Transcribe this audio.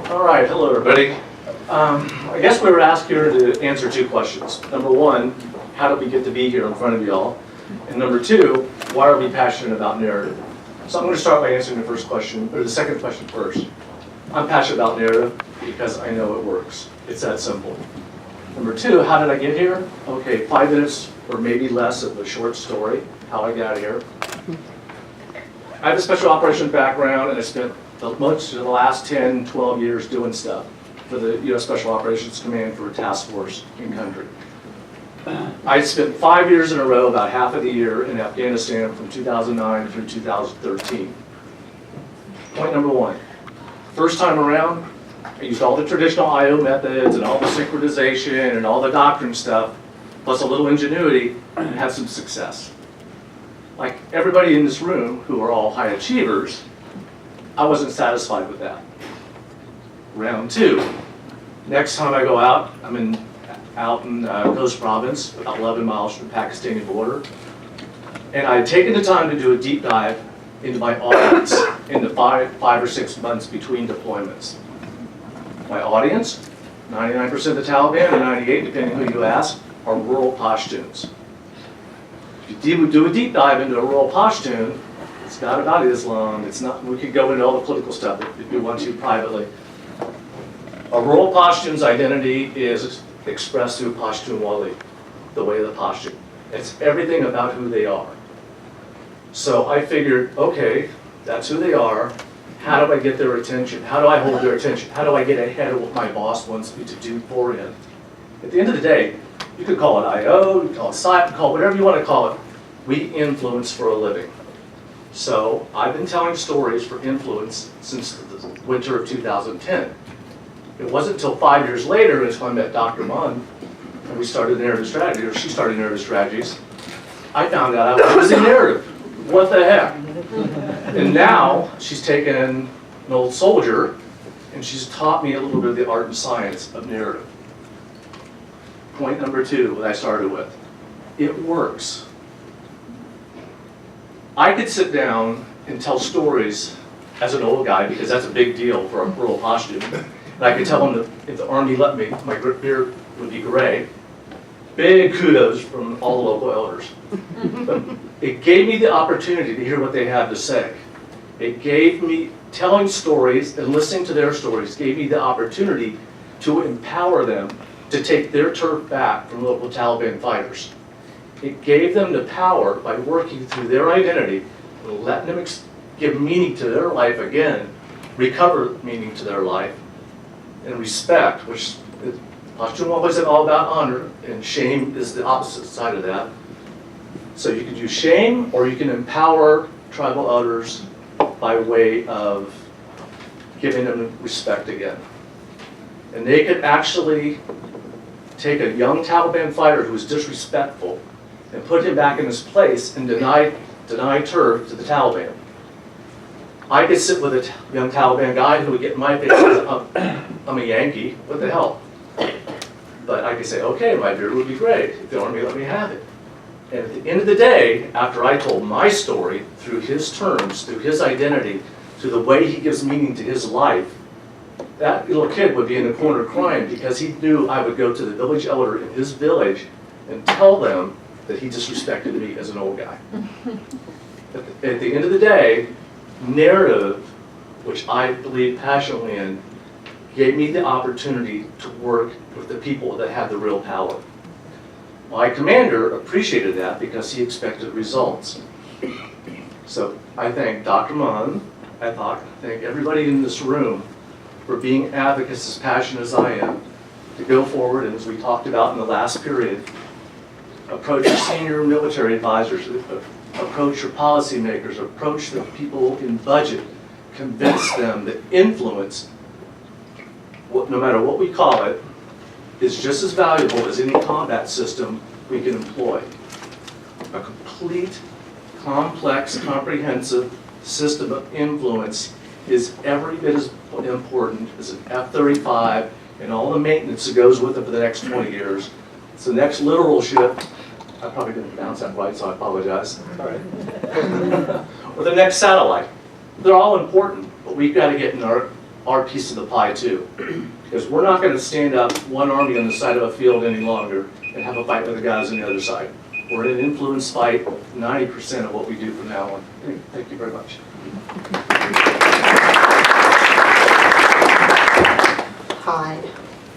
All right, hello everybody. I guess we were asked here to answer two questions. Number one, how did we get to be here in front of y'all? And number two, why are we passionate about narrative? So I'm going to start by answering the first question, or the second question first. I'm passionate about narrative because I know it works. It's that simple. Number two, how did I get here? Okay, 5 minutes or maybe less of a short story, how I got here. I have a special operations background, and I spent much of the last 10, 12 years doing stuff for the U.S. Special Operations Command for a task force in country. I spent 5 years in a row, about half of the year, in Afghanistan from 2009 through 2013. Point number one, first time around, I used all the traditional I.O. methods and all the synchronization and all the doctrine stuff, plus a little ingenuity, and had some success. Like everybody in this room, who are all high achievers, I wasn't satisfied with that. Round two, next time I go out, I'm out in Coast Province, about 11 miles from the Pakistani border, and I had taken the time to do a deep dive into my audience in the five or 6 months between deployments. My audience, 99% of the Taliban, or 98, depending who you ask, are rural Pashtuns. If you do a deep dive into a rural Pashtun, it's not about Islam, it's not, we could go into all the political stuff if you want to privately. A rural Pashtun's identity is expressed through Pashtunwali, the way of the Pashtun. It's everything about who they are. So I figured, okay, that's who they are. How do I get their attention? How do I hold their attention? How do I get ahead of what my boss wants me to do for him? At the end of the day, you could call it I.O., you could call it Sci, you could call it whatever you want to call it. We influence for a living. So I've been telling stories for influence since the winter of 2010. It wasn't until 5 years later, as I met Dr. Munn, and we started narrative strategy, or she started narrative strategies, I found out I was in narrative. What the heck? And now she's taken an old soldier, and she's taught me a little bit of the art and science of narrative. Point number two, what I started with, it works. I could sit down and tell stories as an old guy, because that's a big deal for a rural Pashtun. And I could tell them that if the Army let me, my beard would be gray. Big kudos from all the local elders. But it gave me the opportunity to hear what they had to say. It gave me, telling stories and listening to their stories, gave me the opportunity to empower them to take their turf back from local Taliban fighters. It gave them the power, by working through their identity, and letting them give meaning to their life again, recover meaning to their life, and respect, which Pashtun isn't all about honor, and shame is the opposite side of that. So you can use shame, or you can empower tribal elders by way of giving them respect again. And they could actually take a young Taliban fighter who was disrespectful and put him back in his place and deny turf to the Taliban. I could sit with a young Taliban guy who would get in my face and say, I'm a Yankee, what the hell? But I could say, okay, my beard would be great if the Army let me have it. And at the end of the day, after I told my story through his terms, through his identity, through the way he gives meaning to his life, that little kid would be in the corner crying because he knew I would go to the village elder in his village and tell them that he disrespected me as an old guy. At the end of the day, narrative, which I believe passionately in, gave me the opportunity to work with the people that had the real power. My commander appreciated that because he expected results. So I thank Dr. Munn, I thank everybody in this room for being advocates as passionate as I am to go forward, and as we talked about in the last period, approach your senior military advisors, approach your policymakers, approach the people in budget, convince them that influence, no matter what we call it, is just as valuable as any combat system we can employ. A complete, complex, comprehensive system of influence is every bit as important as an F-35 and all the maintenance that goes with it for the next 20 years. It's the next literal ship. I probably didn't pronounce that right, so I apologize. All right. Or the next satellite. They're all important, but we've got to get in our our piece of the pie too. Because we're not going to stand up one army on the side of a field any longer and have a fight with the guys on the other side. We're in an influence fight 90% of what we do from now on. Anyway, thank you very much. Hi,